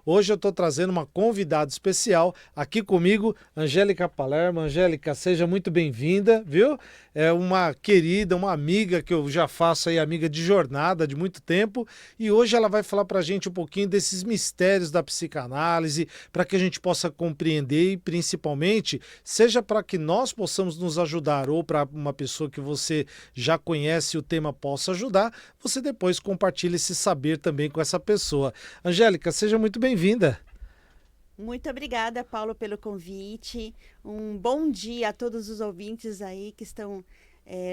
Hoje eu estou trazendo uma convidada especial aqui comigo, Angélica Palermo. Angélica, seja muito bem-vinda, viu? É uma querida, uma amiga que eu já faço aí, amiga de jornada de muito tempo, e hoje ela vai falar para a gente um pouquinho desses mistérios da psicanálise, para que a gente possa compreender e principalmente, seja para que nós possamos nos ajudar ou para uma pessoa que você já conhece o tema possa ajudar, você depois compartilha esse saber também com essa pessoa. Angélica, seja muito bem-vinda. Muito obrigada, Paulo, pelo convite. Um bom dia a todos os ouvintes aí que estão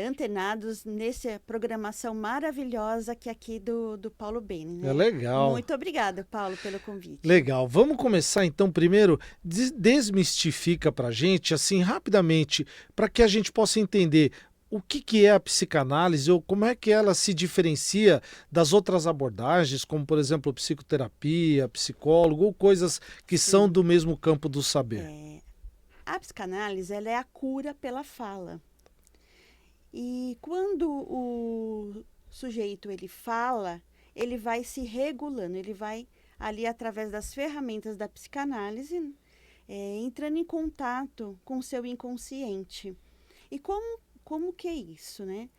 antenados nessa programação maravilhosa que é aqui do Paulo Bene, É né? legal. Muito obrigada, Paulo, pelo convite. Legal. Vamos começar então primeiro, desmistifica pra gente, assim, rapidamente, para que a gente possa entender o que que é a psicanálise ou como é que ela se diferencia das outras abordagens, como por exemplo psicoterapia, psicólogo ou coisas que são Sim. do mesmo campo do saber. A psicanálise, ela é a cura pela fala. E quando o sujeito ele fala, ele vai se regulando, ele vai ali através das ferramentas da psicanálise, entrando em contato com o seu inconsciente. E como que é isso, né?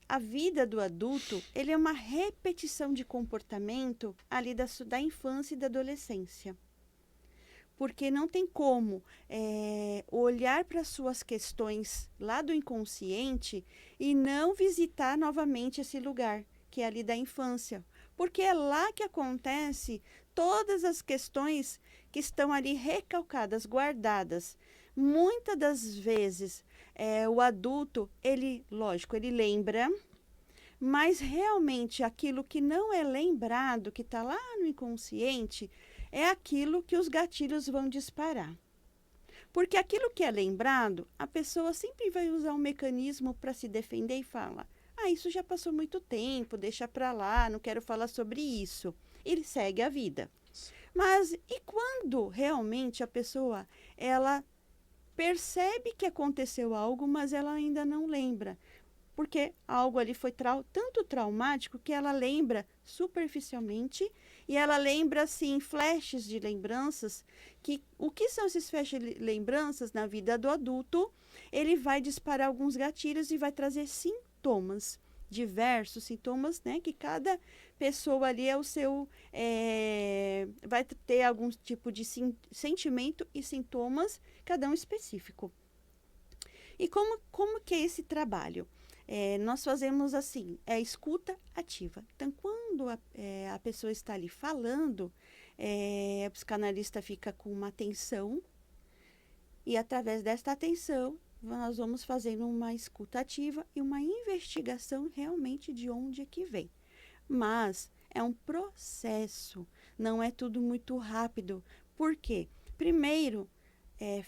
A vida do adulto, ele é uma repetição de comportamento ali da infância e da adolescência. Porque não tem como olhar para suas questões lá do inconsciente e não visitar novamente esse lugar, que é ali da infância. Porque é lá que acontece todas as questões que estão ali recalcadas, guardadas. Muitas das vezes, o adulto, ele, lógico, ele lembra, mas realmente aquilo que não é lembrado, que está lá no inconsciente, é aquilo que os gatilhos vão disparar. Porque aquilo que é lembrado, a pessoa sempre vai usar um mecanismo para se defender e fala: "Ah, isso já passou muito tempo, deixa para lá, não quero falar sobre isso". Ele segue a vida. Mas e quando realmente a pessoa ela percebe que aconteceu algo, mas ela ainda não lembra? Porque algo ali foi tanto traumático que ela lembra superficialmente e ela lembra assim flashes de lembranças que o que são esses flashes de lembranças na vida do adulto, ele vai disparar alguns gatilhos e vai trazer sintomas, diversos sintomas, né, que cada pessoa ali é o seu vai ter algum tipo de sentimento e sintomas, cada um específico. E como que é esse trabalho? Nós fazemos assim, é escuta ativa. Então, quando a pessoa está ali falando, a psicanalista fica com uma atenção e através desta atenção nós vamos fazendo uma escuta ativa e uma investigação realmente de onde é que vem. Mas é um processo, não é tudo muito rápido. Por quê? Primeiro,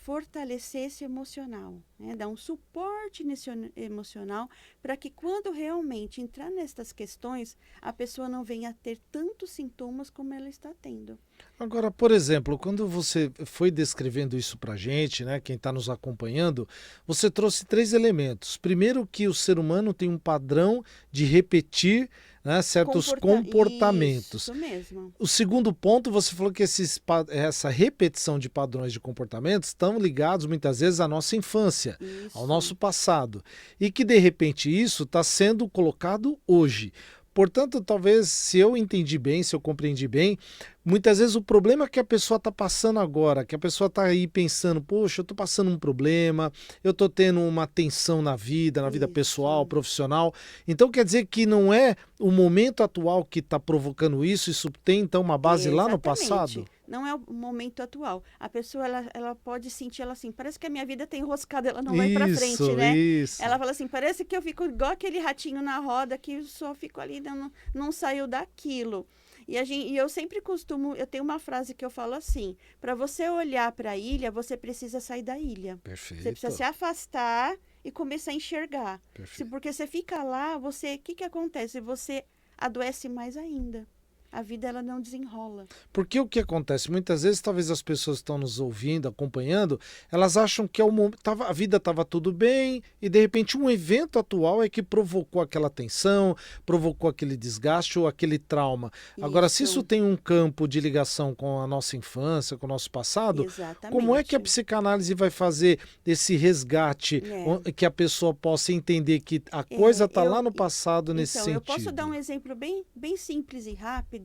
fortalecer esse emocional, né? Dar um suporte nesse emocional para que quando realmente entrar nessas questões, a pessoa não venha a ter tantos sintomas como ela está tendo. Agora, por exemplo, quando você foi descrevendo isso para a gente, né, quem está nos acompanhando, você trouxe três elementos. Primeiro, que o ser humano tem um padrão de repetir, né, certos comportamentos. Isso mesmo. O segundo ponto, você falou que essa repetição de padrões de comportamentos estão ligados muitas vezes à nossa infância, ao Isso. nosso passado, e que de repente isso está sendo colocado hoje. Portanto, talvez, se eu entendi bem, se eu compreendi bem, muitas vezes o problema que a pessoa está passando agora, que a pessoa está aí pensando, poxa, eu estou passando um problema, eu estou tendo uma tensão na vida pessoal, Isso. profissional. Então quer dizer que não é o momento atual que está provocando isso tem então uma base lá no Exatamente. passado? Não é o momento atual. A pessoa, ela pode sentir ela assim, parece que a minha vida tem enroscada, ela não vai para frente, Isso, né? isso. Ela fala assim, parece que eu fico igual aquele ratinho na roda que eu só fico ali, não saiu daquilo. E eu sempre costumo, eu tenho uma frase que eu falo assim, para você olhar para a ilha, você precisa sair da ilha. Você precisa se Perfeito, afastar e começar a enxergar. perfeito. Porque você fica lá, o que acontece? Você adoece mais ainda. a vida ela não desenrola. Porque o que acontece? Muitas vezes, talvez as pessoas que estão nos ouvindo, acompanhando, elas acham que a vida estava tudo bem e, de repente, um evento atual é que provocou aquela tensão, provocou aquele desgaste ou aquele trauma. Agora, se isso tem um campo de ligação com a nossa infância, com o nosso passado, Exatamente. como é que a psicanálise vai fazer esse resgate, que a pessoa possa entender que a coisa está lá no passado nesse sentido? Eu posso dar um exemplo bem simples e rápido.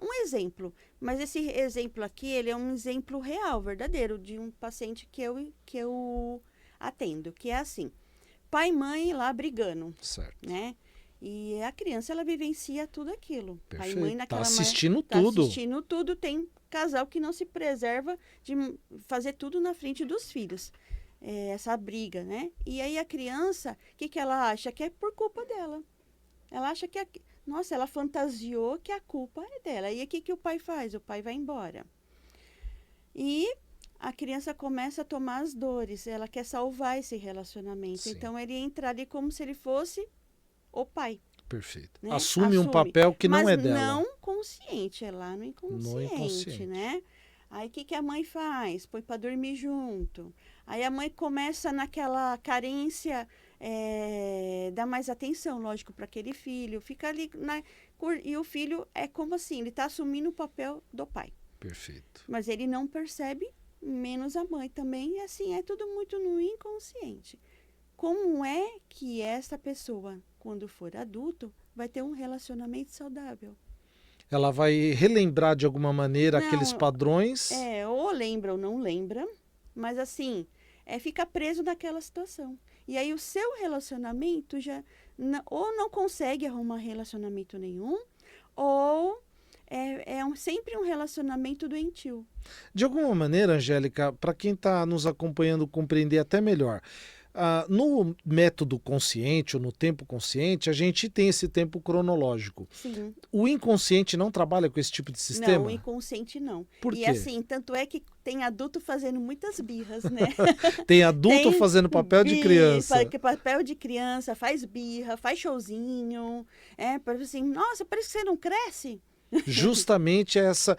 Um exemplo, mas esse exemplo aqui, ele é um exemplo real, verdadeiro, de um paciente que eu atendo, que é assim, pai e mãe lá brigando, certo, né? E a criança, ela vivencia tudo aquilo. Perfeito. Pai e mãe naquela tá assistindo tudo. Tá assistindo tudo, tem casal que não se preserva de fazer tudo na frente dos filhos. Essa briga, né? E aí a criança, o que ela acha? Que é por culpa dela. Ela acha que nossa, ela fantasiou que a culpa é dela. E o que o pai faz? O pai vai embora. E a criança começa a tomar as dores. Ela quer salvar esse relacionamento. Sim. Então, ele entra ali como se ele fosse o pai. Perfeito. Né? Assume um papel que não é dela. Mas não consciente, é lá no inconsciente, né? Aí, o que a mãe faz? Põe para dormir junto. Aí, a mãe começa naquela carência... dá mais atenção, lógico, para aquele filho. Fica ali, e o filho é como assim, ele está assumindo o papel do pai. Perfeito. Mas ele não percebe, menos a mãe também, e assim, é tudo muito no inconsciente. Como é que essa pessoa, quando for adulto, vai ter um relacionamento saudável? Ela vai relembrar de alguma maneira aqueles padrões? Ou lembra ou não lembra, mas assim, fica preso naquela situação. E aí o seu relacionamento já ou não consegue arrumar relacionamento nenhum, ou sempre um relacionamento doentio. De alguma maneira, Angélica, para quem está nos acompanhando compreender até melhor, no método consciente ou no tempo consciente, a gente tem esse tempo cronológico. Sim. O inconsciente não trabalha com esse tipo de sistema? Não, o inconsciente não. Por quê? E assim, tanto é que tem adulto fazendo muitas birras, né? Tem adulto fazendo papel de criança. Papel de criança, faz birra, faz showzinho. Assim, nossa, parece que você não cresce. Justamente essa,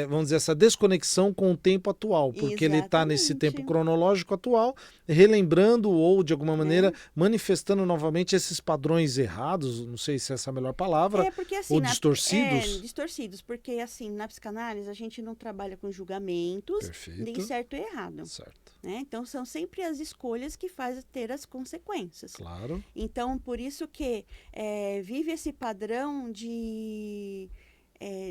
vamos dizer, essa desconexão com o tempo atual, porque ele está nesse tempo cronológico atual, relembrando ou, de alguma maneira, manifestando novamente esses padrões errados, não sei se essa é a melhor palavra, porque, assim, ou distorcidos. Distorcidos, porque assim, na psicanálise a gente não trabalha com julgamentos, Perfeito. nem certo e errado. Certo. Né? Então, são sempre as escolhas que fazem ter as consequências. Claro. Então, por isso que vive esse padrão de...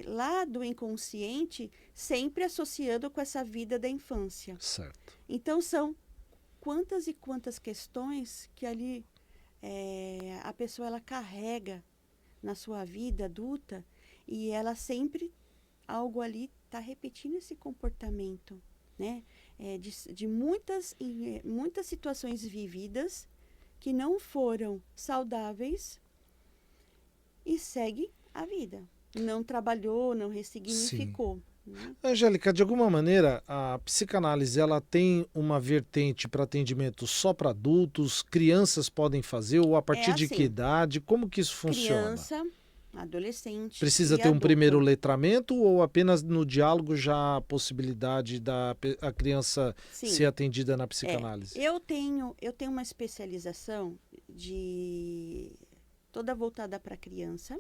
lá do inconsciente, sempre associando com essa vida da infância. Certo. Então, são quantas e quantas questões que ali a pessoa ela carrega na sua vida adulta e ela sempre, algo ali, está repetindo esse comportamento, né? De muitas situações vividas que não foram saudáveis e segue a vida. Não trabalhou, não ressignificou. Né? Angélica, de alguma maneira, a psicanálise ela tem uma vertente para atendimento só para adultos? Crianças podem fazer ou a partir de que idade? Como que isso funciona? Criança, adolescente. Precisa ter um primeiro letramento ou apenas no diálogo já a possibilidade da a criança ser atendida na psicanálise? Eu tenho uma especialização toda voltada para criança.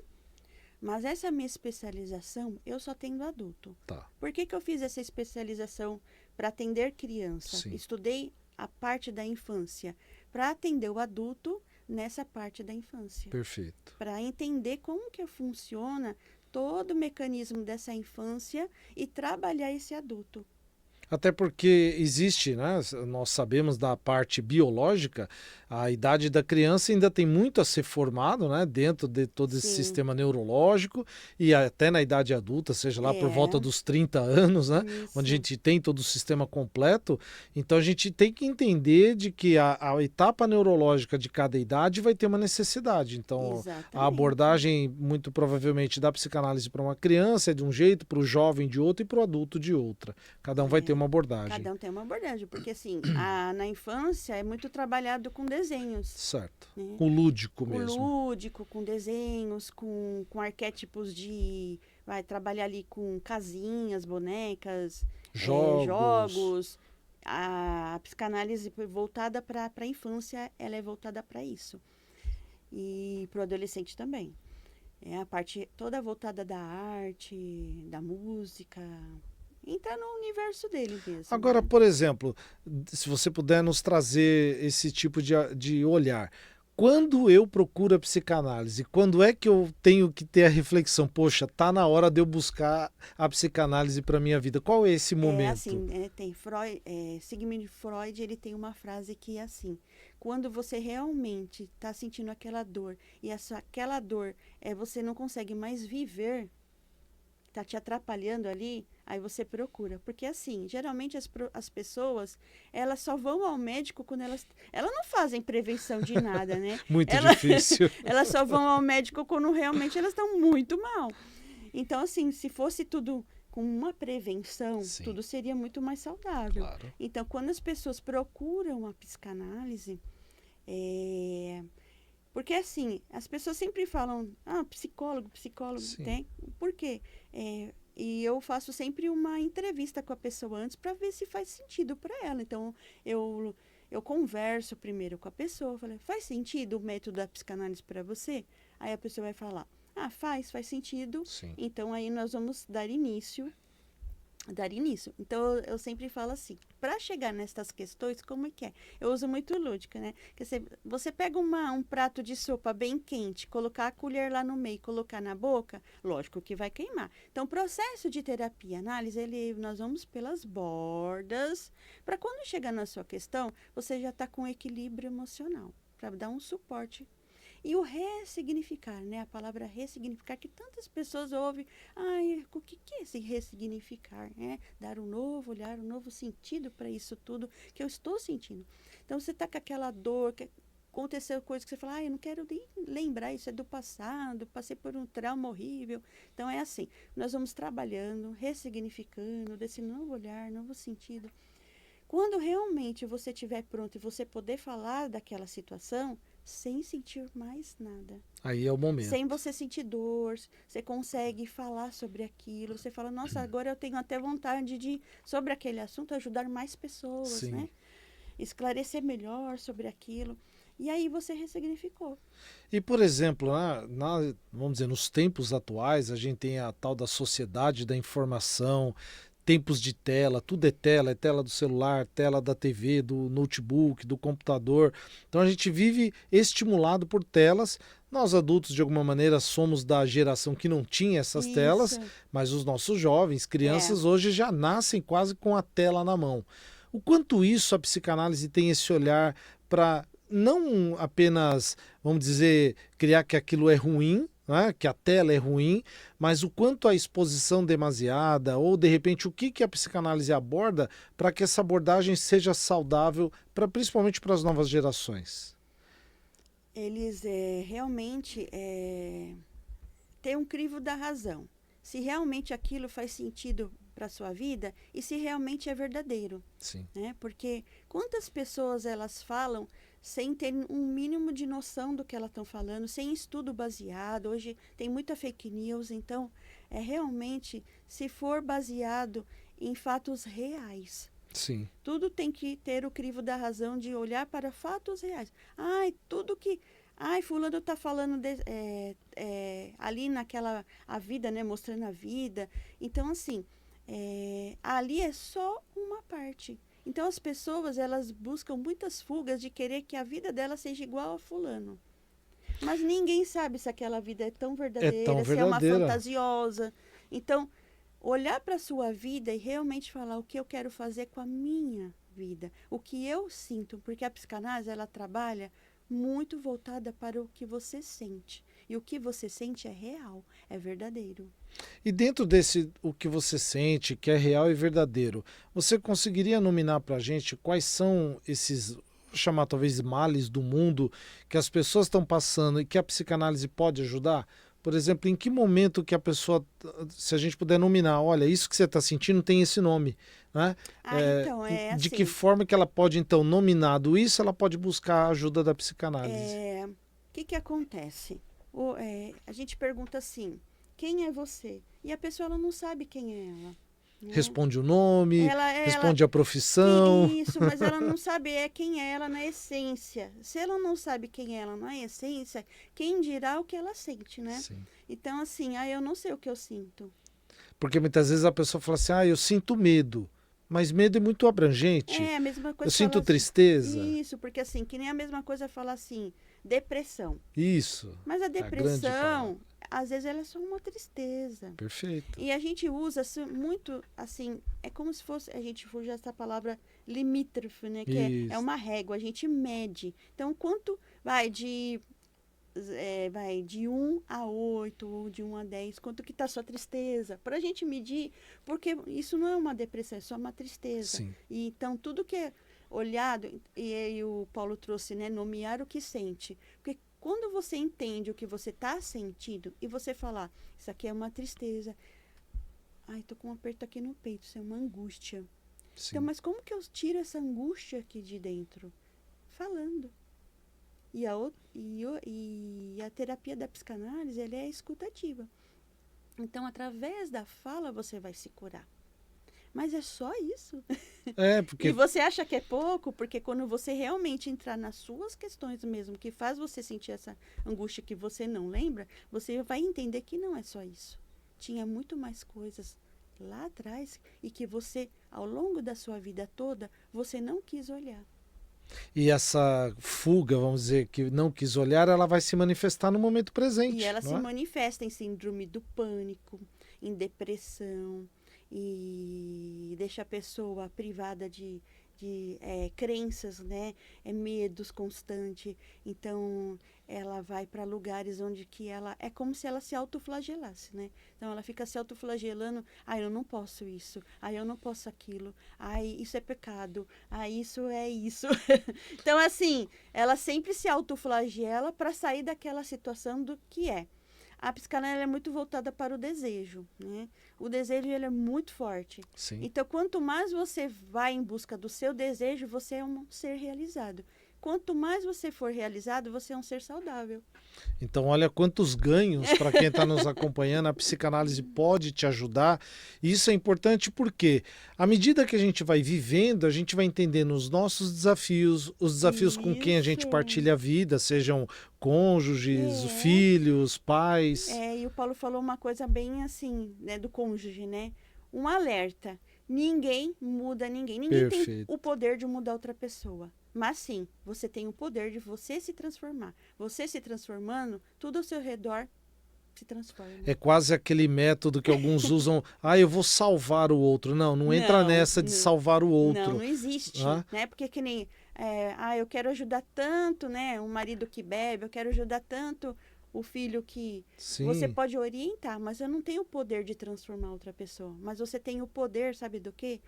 Mas essa minha especialização, eu só atendo adulto. Tá. Por que eu fiz essa especialização para atender criança? Sim. Estudei a parte da infância para atender o adulto nessa parte da infância. Perfeito. Para entender como que funciona todo o mecanismo dessa infância e trabalhar esse adulto. Até porque existe, né, nós sabemos da parte biológica, a idade da criança ainda tem muito a ser formado, né, dentro de todo esse sistema neurológico e até na idade adulta, seja lá por volta dos 30 anos, né, onde a gente tem todo o sistema completo. Então a gente tem que entender de que a etapa neurológica de cada idade vai ter uma necessidade. Então a abordagem muito provavelmente da psicanálise para uma criança é de um jeito, para o jovem de outro e para o adulto de outra. Cada um vai ter uma abordagem. Cada um tem uma abordagem, porque assim, na infância é muito trabalhado com desenhos. Certo. Né? Com lúdico mesmo. Com lúdico, com desenhos, com arquétipos de vai trabalhar ali com casinhas, bonecas, Jogos. A psicanálise voltada para a infância, ela é voltada para isso. E para o adolescente também. É a parte toda voltada da arte, da música. Entra no universo dele mesmo. Agora, Né? por exemplo, se você puder nos trazer esse tipo de olhar. Quando eu procuro a psicanálise, quando é que eu tenho que ter a reflexão? Poxa, tá na hora de eu buscar a psicanálise para minha vida. Qual é esse É momento? assim, tem Freud, Sigmund Freud, ele tem uma frase que é assim: quando você realmente está sentindo aquela dor e aquela dor você não consegue mais viver, está te atrapalhando ali, aí você procura. Porque assim, geralmente as pessoas, elas só vão ao médico quando elas não fazem prevenção de nada, né? Muito Ela, difícil. elas só vão ao médico quando realmente elas estão muito mal. Então, assim, se fosse tudo com uma prevenção, Sim, tudo seria muito mais saudável. claro. Então, quando as pessoas procuram a psicanálise, é, porque assim, as pessoas sempre falam, psicólogo, psicólogo, Sim. tem. Por quê? E eu faço sempre uma entrevista com a pessoa antes para ver se faz sentido para ela. Então, eu converso primeiro com a pessoa, falo, faz sentido o método da psicanálise para você? Aí a pessoa vai falar, faz sentido. Sim. Então, aí nós vamos dar início. Então, eu sempre falo assim, para chegar nestas questões, como é que é? Eu uso muito lúdica, né? Que você pega um prato de sopa bem quente, colocar a colher lá no meio, colocar na boca, lógico que vai queimar. Então, o processo de terapia, análise, nós vamos pelas bordas, para quando chegar na sua questão, você já está com equilíbrio emocional, para dar um suporte. E o ressignificar, né? A palavra ressignificar, que tantas pessoas ouvem. O que é esse ressignificar? Dar um novo olhar, um novo sentido para isso tudo que eu estou sentindo. Então, você está com aquela dor, que aconteceu coisa que você fala, eu não quero nem lembrar, isso é do passado, passei por um trauma horrível. Então, é assim, nós vamos trabalhando, ressignificando, desse novo olhar, novo sentido. Quando realmente você estiver pronto e você poder falar daquela situação, sem sentir mais nada. Aí é o momento. Sem você sentir dor, você consegue falar sobre aquilo. Você fala, nossa, agora eu tenho até vontade de, sobre aquele assunto, ajudar mais pessoas, Sim. né? Esclarecer melhor sobre aquilo. E aí você ressignificou. E, por exemplo, vamos dizer, nos tempos atuais, a gente tem a tal da sociedade da informação, tempos de tela, tudo é tela do celular, tela da TV, do notebook, do computador. Então a gente vive estimulado por telas. Nós adultos, de alguma maneira, somos da geração que não tinha essas telas, Isso. mas os nossos jovens, crianças, hoje já nascem quase com a tela na mão. O quanto isso a psicanálise tem esse olhar para não apenas, vamos dizer, criar que aquilo é ruim, né, que a tela é ruim, mas o quanto a exposição demasiada, ou de repente o que a psicanálise aborda para que essa abordagem seja saudável, principalmente para as novas gerações. Eles realmente têm um crivo da razão. Se realmente aquilo faz sentido para a sua vida e se realmente é verdadeiro. Sim. Né? Porque quantas pessoas elas falam sem ter um mínimo de noção do que elas estão falando, sem estudo baseado. Hoje tem muita fake news, então realmente, se for baseado em fatos reais. Sim. Tudo tem que ter o crivo da razão de olhar para fatos reais. Tudo que... fulano está falando ali naquela... a vida, né? Mostrando a vida. Então, assim, ali é só uma parte. Então, as pessoas, elas buscam muitas fugas de querer que a vida dela seja igual a fulano. Mas ninguém sabe se aquela vida é tão verdadeira, se é uma fantasiosa. Então, olhar para a sua vida e realmente falar o que eu quero fazer com a minha vida, o que eu sinto, porque a psicanálise, ela trabalha muito voltada para o que você sente. E o que você sente é real, é verdadeiro. E dentro desse, o que você sente, que é real e verdadeiro, você conseguiria nominar para a gente quais são esses, vou chamar talvez males do mundo, que as pessoas estão passando e que a psicanálise pode ajudar? Por exemplo, em que momento que a pessoa, se a gente puder nominar, olha, isso que você está sentindo tem esse nome, né? Então, de assim, que forma que ela pode, então, nominado isso, ela pode buscar a ajuda da psicanálise? O que acontece? A gente pergunta assim, quem é você? E a pessoa ela não sabe quem é ela. Né? Responde o nome, Ela, responde a profissão. isso, mas ela não sabe quem é ela na essência. Se ela não sabe quem é ela na essência, quem dirá o que ela sente, né? Sim. Então, assim, eu não sei o que eu sinto. Porque muitas vezes a pessoa fala assim, eu sinto medo. Mas medo é muito abrangente. É a mesma coisa. Eu sinto falar tristeza. isso, porque assim, que nem a mesma coisa falar assim, depressão. Isso. Mas a grande depressão, às vezes ela é só uma tristeza. Perfeito. E a gente usa muito, assim, é como se fosse, a gente usa essa palavra limítrofe, né? Que é Isso. uma régua, a gente mede. Então, quanto vai de 1 a 8, ou de 1 a 10, quanto que tá a sua tristeza? Para a gente medir, porque isso não é uma depressão, é só uma tristeza. Sim. E então, tudo que é olhado, e aí o Paulo trouxe, né? Nomear o que sente. Porque quando você entende o que você está sentindo e você falar, isso aqui é uma tristeza. Ai, tô com um aperto aqui no peito, isso é uma angústia. Sim. Então, mas como que eu tiro essa angústia aqui de dentro? Falando. E a terapia da psicanálise, ela é escutativa. Então, através da fala, você vai se curar. Mas é só isso. Porque... E você acha que é pouco? Porque quando você realmente entrar nas suas questões mesmo, que faz você sentir essa angústia que você não lembra, você vai entender que não é só isso. Tinha muito mais coisas lá atrás e que você, ao longo da sua vida toda, você não quis olhar. E essa fuga, vamos dizer, que não quis olhar, ela vai se manifestar no momento presente. E ela se é? manifesta em síndrome do pânico, em depressão, e deixa a pessoa privada de crenças, né? Medos constantes. Então, ela vai para lugares onde que ela... É como se ela se autoflagelasse, né? Então, ela fica se autoflagelando. Eu não posso isso. Eu não posso aquilo. Isso é pecado. Isso é isso. Então, assim, ela sempre se autoflagela para sair daquela situação do que é. A psicanálise é muito voltada para o desejo, né? O desejo ele é muito forte. Sim. Então, quanto mais você vai em busca do seu desejo, você é um ser realizado. Quanto mais você for realizado, você é um ser saudável. Então, olha quantos ganhos para quem está nos acompanhando, a psicanálise pode te ajudar. E isso é importante porque, à medida que a gente vai vivendo, a gente vai entendendo os nossos desafios, os desafios com quem a gente partilha a vida, sejam cônjuges, filhos, pais. E o Paulo falou uma coisa bem assim, né, do cônjuge, né? Um alerta. Ninguém muda ninguém. Ninguém tem o poder de mudar outra pessoa. Mas sim, você tem o poder de você se transformar. Você se transformando, tudo ao seu redor se transforma. É quase aquele método que alguns usam, eu vou salvar o outro. Não entra nessa de salvar o outro. Não existe, né? Porque que nem, eu quero ajudar tanto, né? Um marido que bebe, eu quero ajudar tanto o filho que... Sim. Você pode orientar, mas eu não tenho o poder de transformar outra pessoa. Mas você tem o poder, sabe do quê?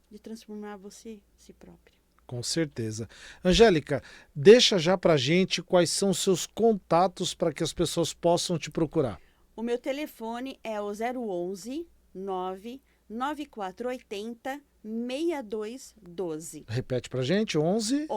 De transformar você, si próprio. Com certeza. Angélica, deixa já pra gente quais são os seus contatos para que as pessoas possam te procurar. O meu telefone é o 011 99480 6212. Repete pra gente, 11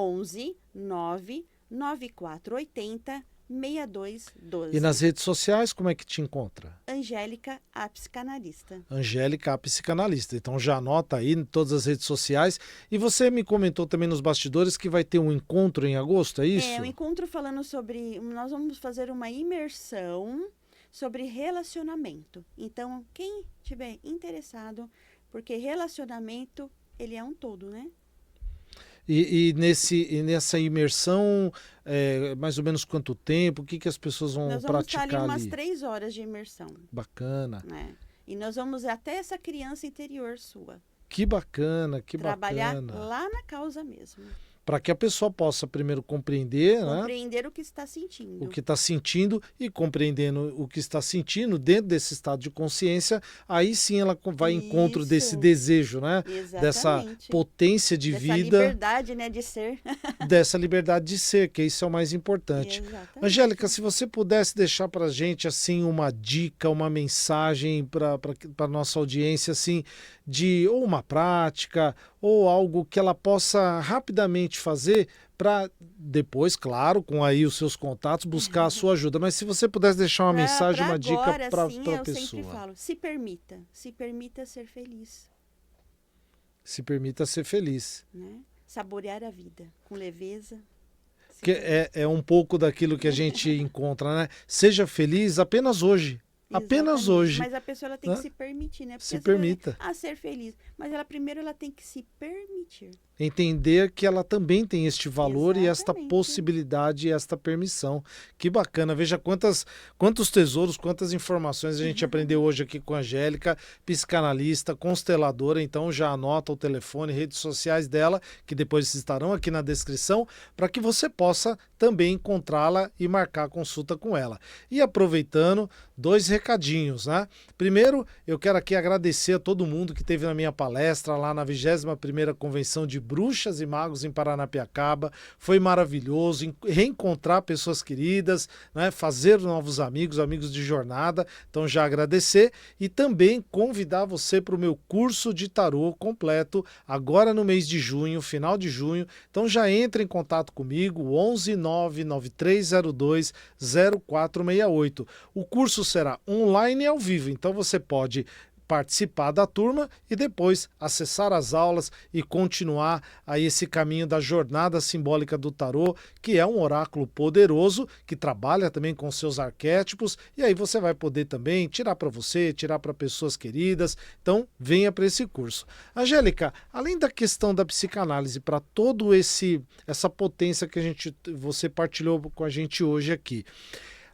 99480 6212. E nas redes sociais, como é que te encontra? Angélica, a psicanalista. Angélica, a psicanalista. Então já anota aí em todas as redes sociais. E você me comentou também nos bastidores que vai ter um encontro em agosto, é isso? Um encontro falando sobre... Nós vamos fazer uma imersão sobre relacionamento. Então, quem tiver interessado, porque relacionamento, ele é um todo, né? E nessa imersão, mais ou menos quanto tempo? O que as pessoas vão praticar ali? Nós vamos estar ali umas 3 horas de imersão. Bacana. E nós vamos até essa criança interior sua. Que bacana, que Trabalhar bacana. lá na causa mesmo. Para que a pessoa possa primeiro compreender, Compreender o que está sentindo. O que está sentindo, e compreendendo o que está sentindo dentro desse estado de consciência, aí sim ela vai ao encontro desse desejo, né? Exatamente. Dessa potência de vida. Dessa liberdade, né, de ser. Dessa liberdade de ser, que isso é o mais importante. Exatamente. Angélica, se você pudesse deixar para a gente assim, uma dica, uma mensagem para a nossa audiência, assim, de ou uma prática, ou algo que ela possa rapidamente fazer para depois, claro, com aí os seus contatos, buscar a sua ajuda. Mas se você pudesse deixar uma mensagem, uma dica para a pessoa. Eu sempre falo, se permita ser feliz. Se permita ser feliz. Né? Saborear a vida com leveza. Que é um pouco daquilo que a gente encontra, né? Seja feliz apenas hoje. Apenas hoje. Mas a pessoa ela tem que se permitir, né? Porque se permita. Ser feliz. Mas primeiro ela tem que se permitir. Entender que ela também tem este valor e esta possibilidade e esta permissão. Que bacana. Veja quantos tesouros, quantas informações a gente aprendeu hoje aqui com a Angélica, psicanalista, consteladora. Então já anota o telefone, redes sociais dela, que depois estarão aqui na descrição, para que você possa também encontrá-la e marcar a consulta com ela. E aproveitando, 2 recadinhos, né? Primeiro, eu quero aqui agradecer a todo mundo que esteve na minha palestra lá na 21ª Convenção de Bruxas e Magos em Paranapiacaba. Foi maravilhoso reencontrar pessoas queridas, né? Fazer novos amigos de jornada. Então já agradecer e também convidar você para o meu curso de tarô completo agora no mês de junho, final de junho. Então já entre em contato comigo, 11 99302 0468. O curso será online e ao vivo, então você pode participar da turma e depois acessar as aulas e continuar aí esse caminho da jornada simbólica do tarô, que é um oráculo poderoso, que trabalha também com seus arquétipos, e aí você vai poder também tirar para você, tirar para pessoas queridas. Então, venha para esse curso. Angélica, além da questão da psicanálise, para todo essa potência que você partilhou com a gente hoje aqui,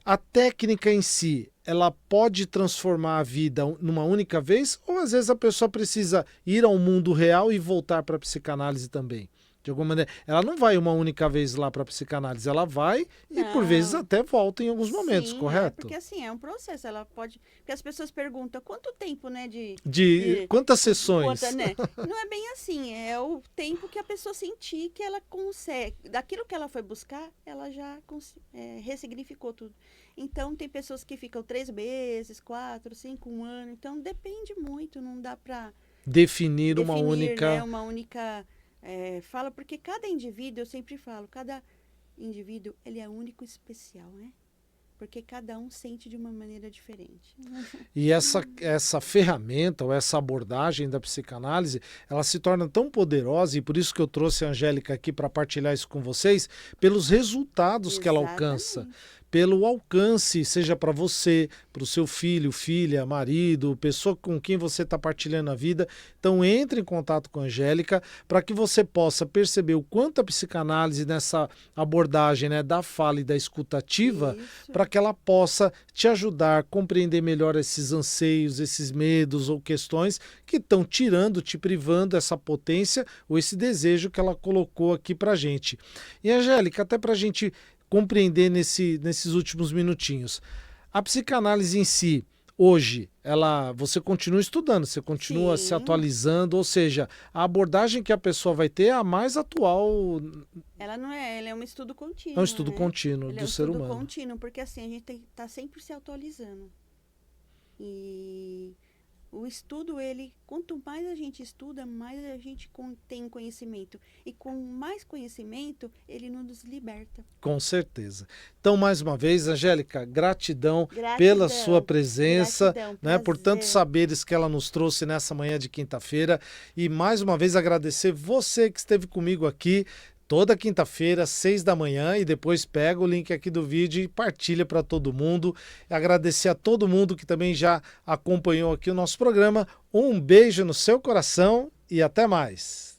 a técnica em si, ela pode transformar a vida numa única vez? Ou às vezes a pessoa precisa ir ao mundo real e voltar para a psicanálise também? De alguma maneira, ela não vai uma única vez lá para a psicanálise, ela vai e por vezes até volta em alguns momentos, correto? Porque assim, é um processo, ela pode... Porque as pessoas perguntam, quanto tempo, né, quantas sessões? Né? Não é bem assim, é o tempo que a pessoa sentir que ela consegue, daquilo que ela foi buscar, ela já ressignificou tudo. Então, tem pessoas que ficam 3 meses, 4, 5, 1 ano, então depende muito, não dá para... Definir uma única... Né, uma única... fala, porque cada indivíduo, eu sempre falo, cada indivíduo, ele é único e especial, né? Porque cada um sente de uma maneira diferente. E essa ferramenta, ou essa abordagem da psicanálise, ela se torna tão poderosa, e por isso que eu trouxe a Angélica aqui para partilhar isso com vocês, pelos resultados que ela alcança. Pelo alcance, seja para você, para o seu filho, filha, marido, pessoa com quem você está partilhando a vida. Então entre em contato com a Angélica para que você possa perceber o quanto a psicanálise nessa abordagem, né, da fala e da escutativa, para que ela possa te ajudar a compreender melhor esses anseios, esses medos ou questões que estão tirando, te privando essa potência ou esse desejo que ela colocou aqui para a gente. E Angélica, até para a gente compreender nesses últimos minutinhos. A psicanálise em si, hoje, você continua estudando, você continua se atualizando, ou seja, a abordagem que a pessoa vai ter é a mais atual. Ela não ela é um estudo contínuo. É um estudo contínuo do ser humano. É um estudo contínuo, porque assim, a gente está sempre se atualizando. E o estudo, quanto mais a gente estuda, mais a gente tem conhecimento. E com mais conhecimento, ele nos liberta. Com certeza. Então, mais uma vez, Angélica, gratidão pela sua presença, né, por tantos saberes que ela nos trouxe nessa manhã de quinta-feira. E mais uma vez agradecer você que esteve comigo aqui toda quinta-feira, 6 da manhã, e depois pega o link aqui do vídeo e partilha para todo mundo. Agradecer a todo mundo que também já acompanhou aqui o nosso programa. Um beijo no seu coração e até mais.